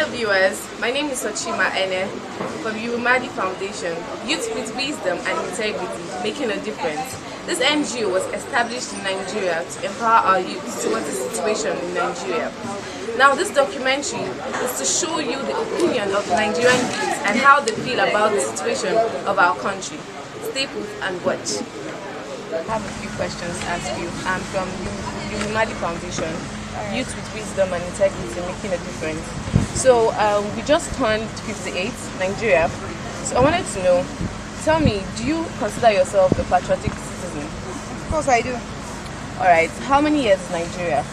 viewers, my name is Ochima Ene from Yurumadi Foundation, Youth with Wisdom and Integrity, Making a Difference. This NGO was established in Nigeria to empower our youth towards the situation in Nigeria. Now this documentary is to show you the opinion of Nigerian youth and how they feel about the situation of our country. Stay put and watch. I have a few questions to ask you. I'm from Yurumadi Foundation, Youth with Wisdom and Integrity, Making a Difference. So we just turned 58, Nigeria. So I wanted to know, tell me, do you consider yourself a patriotic citizen? Of course I do. Alright, how many years is Nigeria?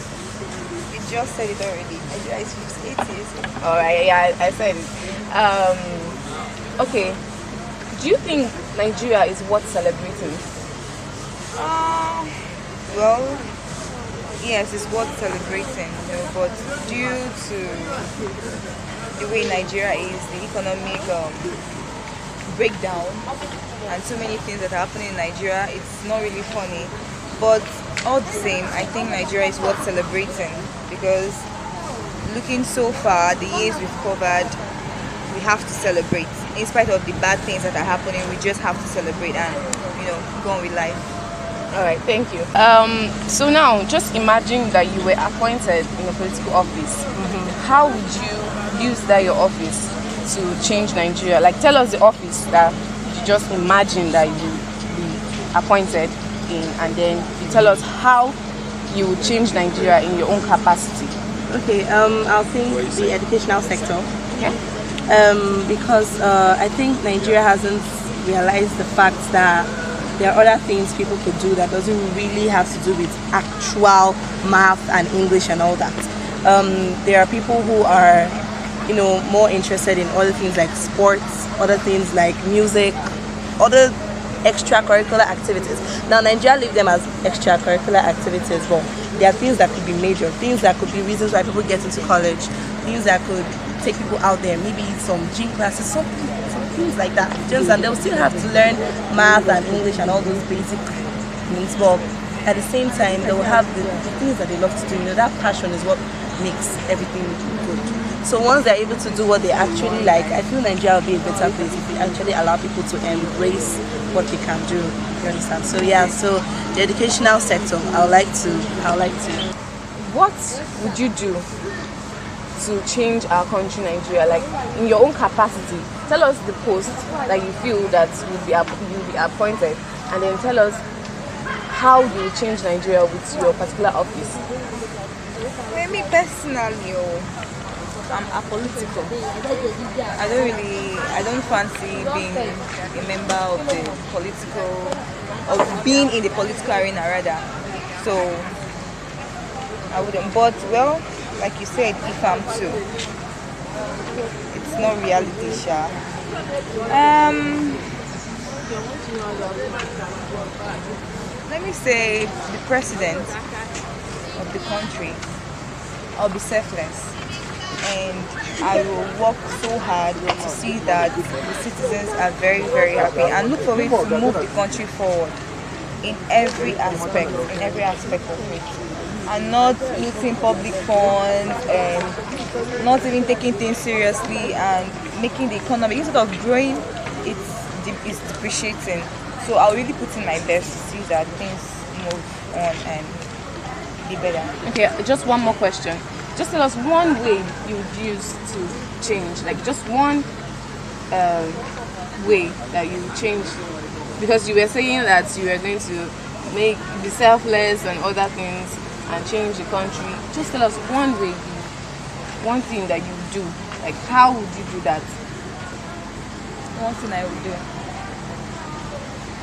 You just said it already. Nigeria is 58 years. Alright, yeah, I said it. Okay, do you think Nigeria is worth celebrating? Well, yes, it's worth celebrating, but due to the way Nigeria is, the economic breakdown, and so many things that are happening in Nigeria, it's not really funny. But all the same, I think Nigeria is worth celebrating because looking so far, the years we've covered, we have to celebrate. In spite of the bad things that are happening, we just have to celebrate and, go on with life. Alright, thank you. So now, just imagine that you were appointed in a political office. How would you use your office to change Nigeria? Like, tell us the office that you just imagine that you be appointed in, and then you tell us how you would change Nigeria in your own capacity. Okay, I'll think the educational sector. Okay. Because I think Nigeria hasn't realized the fact that there are other things people could do that doesn't really have to do with actual math and English and all that. There are people who are, more interested in other things like sports, other things like music, other extracurricular activities. Now, Nigeria leave them as extracurricular activities, but there are things that could be major, things that could be reasons why people get into college, things that could take people out there, maybe some gym classes, some things like that. And they'll still have to learn math and English and all those basic things, but at the same time, they will have the things that they love to do. That passion is what makes everything good. So once they're able to do what they actually like, I feel Nigeria will be a better place if we actually allow people to embrace what they can do. You understand? So yeah, so the educational sector, I would like to. What would you do to change our country, Nigeria? Like, in your own capacity, tell us the post that you feel that you'll be appointed, and then tell us how you will change Nigeria with your particular office. For me personally, I'm apolitical. I don't fancy being a member of the political, or being in the political arena rather. So I wouldn't. But well, like you said, if I'm to, it's not reality, sha. Let me say the president of the country, I'll be selfless. And I will work so hard to see that the citizens are very, very happy and look for ways to move the country forward in every aspect of it. And not looting public funds and not even taking things seriously and making the economy, instead of growing, it's depreciating. So I'll really put in my best to see that things move on and be better. Okay, just one more question. Just tell us one way you would use to change, like just one way that you would change, because you were saying that you were going to be selfless and other things and change the country. Just tell us one thing that you would do. Like, how would you do that? One thing I would do.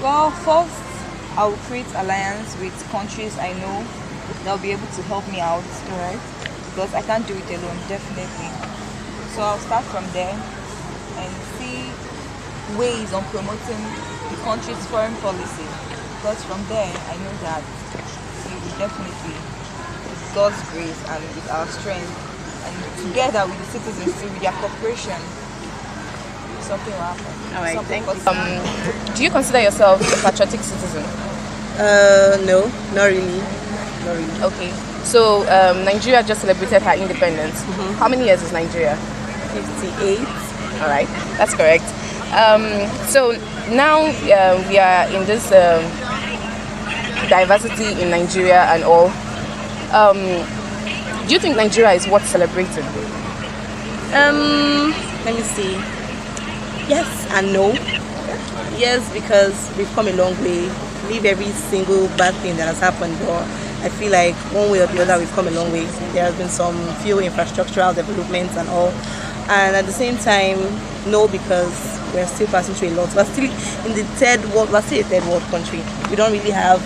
Well, first, I will create alliance with countries I know that will be able to help me out. Alright. Because I can't do it alone, definitely. So I'll start from there and see ways on promoting the country's foreign policy. Because from there, I know that we will definitely, with God's grace and with our strength, and together with the citizens, with their cooperation, something will happen. Alright, thank you. Do you consider yourself a patriotic citizen? No, not really. Okay. So Nigeria just celebrated her independence. How many years is Nigeria? 58. All right, that's correct. So now we are in this diversity in Nigeria and all. Do you think Nigeria is worth celebrating? Let me see. Yes and no. Yes, because we've come a long way. Leave every single bad thing that has happened, but I feel like one way or the other we've come a long way. There has been some few infrastructural developments and all, and at the same time, no, because we're still passing through a lot. We're still in the third world. We're still a third world country. We don't really have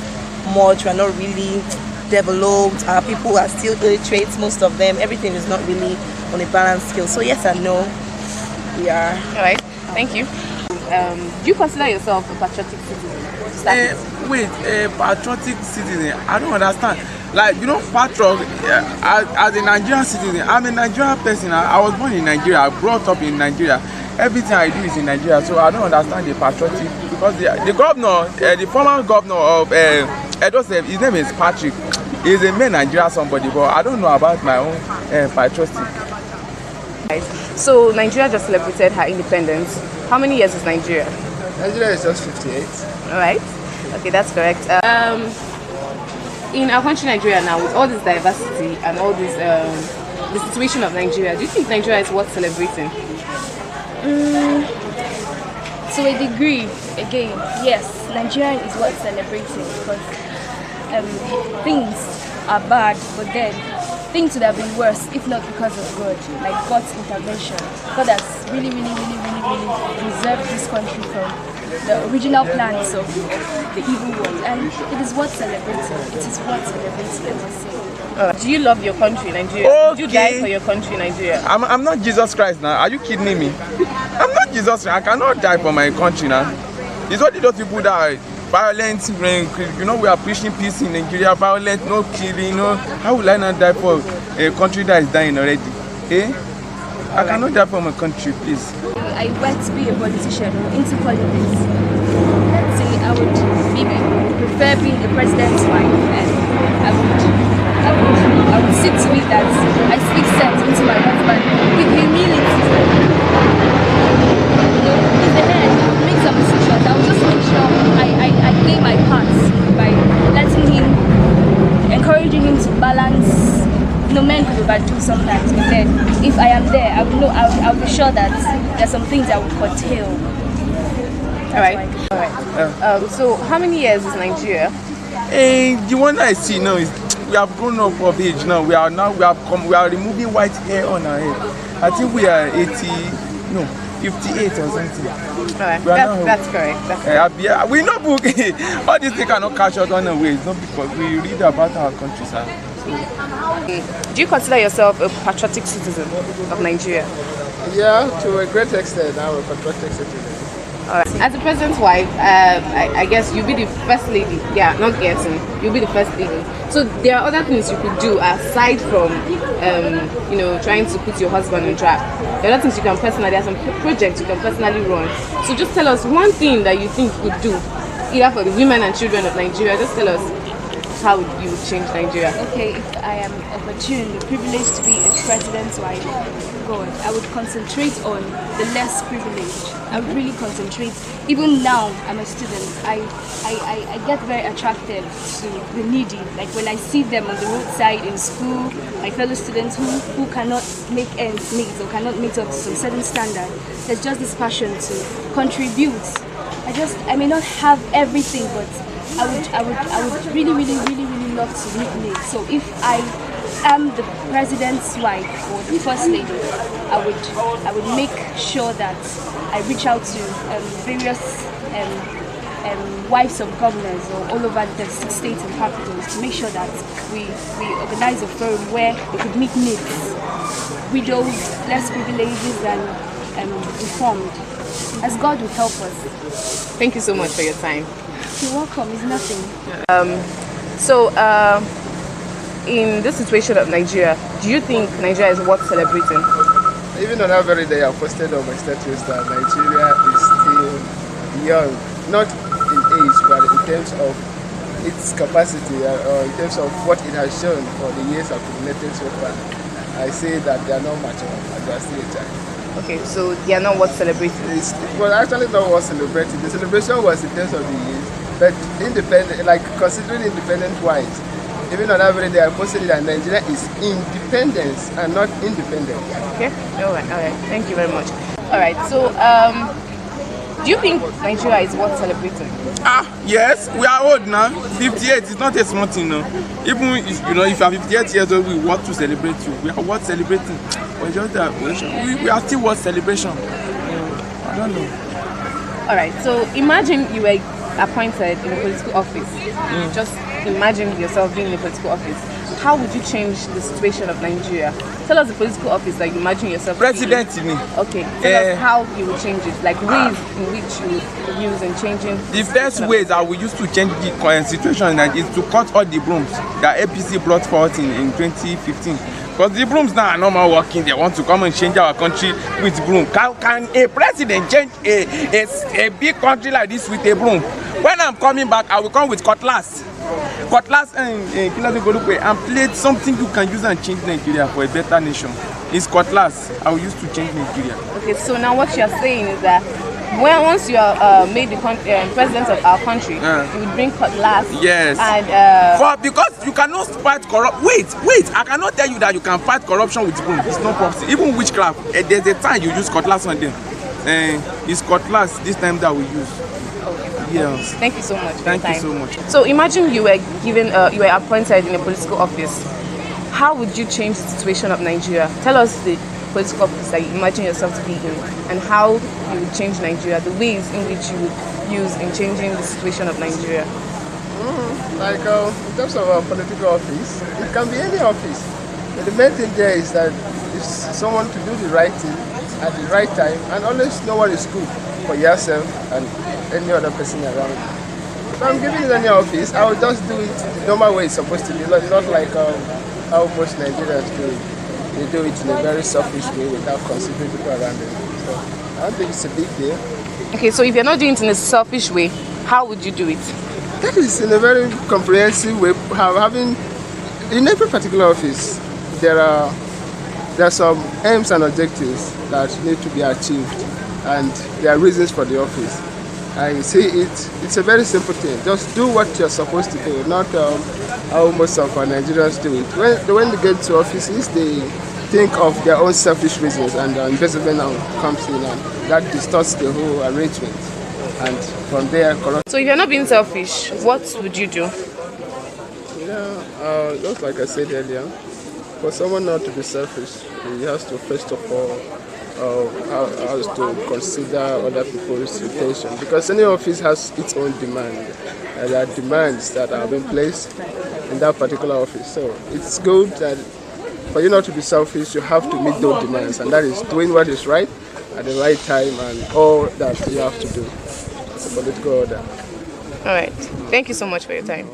much. We're not really developed. Our people are still illiterate, most of them. Everything is not really on a balanced scale. So yes and no, we are. All right, thank you. Do you consider yourself a patriotic citizen? Wait, a patriotic citizen? I don't understand. Like, you know, patriot, as a Nigerian citizen, I'm a Nigerian person. I was born in Nigeria, I brought up in Nigeria. Everything I do is in Nigeria, so I don't understand the patriotic, because the governor, the former governor of Edo State, his name is Patrick. He's a main Nigeria somebody, but I don't know about my own patriotic. So Nigeria just celebrated her independence. How many years is Nigeria? Nigeria is just 58. All right. Okay, that's correct. In our country, Nigeria, now, with all this diversity and all this, the situation of Nigeria, do you think Nigeria is worth celebrating? To a degree, again, yes, Nigeria is worth celebrating because things are bad, but then things would have been worse if not because of God, like God's intervention. God has really preserved this country from the original plans of the evil ones, and it is worth celebrating. It is worth celebrating, as I say. Do you love your country, Nigeria? Okay. Did you die for your country, Nigeria? I'm not Jesus Christ now. Are you kidding me? I'm not Jesus Christ. I cannot die for my country now. It's only those people that are violent. You know, we are preaching peace in Nigeria. Violent, no killing. No. How will I not die for a country that is dying already? Eh? I cannot die for my country, please. I went to be a politician into politics. Let's say I would prefer being the president's wife, and I would see to it that I speak sense into my husband with humility. You know, in the end, make some decisions. I will just make sure I play my part by letting him, encouraging him to balance. No, men could overdo sometimes, but then if I am there, I will know. I'll be sure that there are some things I will curtail. All right. So how many years is Nigeria? The one I see now is we have grown up of age now. We are removing white hair on our head. I think we are 58 or something. All right. That's correct. That's correct. We know book. All these things cannot catch us on the way. It's not because we read about our country, sir. Do you consider yourself a patriotic citizen of Nigeria? Yeah, to a great extent, I'm a patriotic citizen. Alright. As the president's wife, I guess you'll be the first lady. Yeah, not guessing. You'll be the first lady. So there are other things you could do aside from, trying to put your husband on track. There are other things you can personally. There are some projects you can personally run. So just tell us one thing that you think you could do, either for the women and children of Nigeria. Just tell us how you would change Nigeria. Okay, if I am opportune, privileged to be a president's wife, God, I would concentrate on the less privileged. I would really concentrate. Even now, I'm a student. I get very attracted to the needy. Like when I see them on the roadside in school, my fellow students who cannot make ends meet or cannot meet up to some certain standard. There's just this passion to contribute. I may not have everything, but I would really love to meet needs. So if I am the president's wife or the first lady, I would make sure that I reach out to various wives of governors or all over the 6 states and capitals to make sure that we organize a forum where we could meet needs, widows, less privileged and reformed, as God will help us. Thank you so much for your time. You're welcome. It's nothing. In this situation of Nigeria, do you think Nigeria is worth celebrating? Even on that very day, I posted on my status that Nigeria is still young, not in age, but in terms of its capacity or in terms of what it has shown for the years accumulated so far. I say that they are not mature, and they are still a child. Okay, so they are not worth celebrating. It was actually not worth celebrating. The celebration was in terms of the years, but independent, like considering independent-wise, even on average, they are posting that Nigeria is independence and not independent. Okay, all right. Thank you very much. All right, so do you think Nigeria is worth celebrating? Yes, we are old now. 58 is not a small thing now. Even if you are 58 years old, we want to celebrate you. We are worth celebrating. But just that we are still worth celebration. I don't know. All right, so imagine you were appointed in a political office. Just imagine yourself being in a political office. How would you change the situation of Nigeria? Tell us the political office that you imagine yourself President, being. Okay, tell us how you would change it, like ways in which you would use in changing. The first ways that we used to change the current situation is to cut all the brooms that APC brought forth in 2015. Because the brooms now are no more working. They want to come and change our country with broom. Can a president change a big country like this with a broom? When I'm coming back, I will come with cutlass. Cutlass and plate, something you can use and change Nigeria for a better nation. It's cutlass. I will use to change Nigeria. Okay, so now what you are saying is that once you are made the president of our country, you would bring cutlass. Yes. And because you cannot fight corruption. Wait! I cannot tell you that you can fight corruption with broom. It's not possible. Even witchcraft, there's a time you use cutlass on them. It's cutlass this time that we use. Yes. Thank you so much. Thank you so much. So imagine you were you were appointed in a political office. How would you change the situation of Nigeria? Tell us the political office that you imagine yourself to be in, and how you would change Nigeria, the ways in which you would use in changing the situation of Nigeria. Like in terms of a political office, it can be any office. But the main thing there is that it's someone to do the right thing at the right time and always know what is good for yourself and any other person around you. If I'm giving it any office, I will just do it the normal way it's supposed to be, not like how most Nigerians do it. They do it in a very selfish way without considering people around them. So I don't think it's a big deal. Okay, so if you're not doing it in a selfish way, how would you do it? That is in a very comprehensive way. Having in every particular office, there are some aims and objectives that need to be achieved, and there are reasons for the office. I see it's a very simple thing. Just do what you're supposed to do, not how most of our Nigerians do it. When they get to offices, they think of their own selfish reasons, and investment comes in, and that distorts the whole arrangement. And from there, corruption. So if you're not being selfish, what would you do? Just like I said earlier, for someone not to be selfish, he has to first of all has to consider other people's intention, because any office has its own demand. There are demands that have been placed in that particular office. So it's good that for you not to be selfish, you have to meet those demands, and that is doing what is right at the right time and all that you have to do. It's a political order. All right. Thank you so much for your time.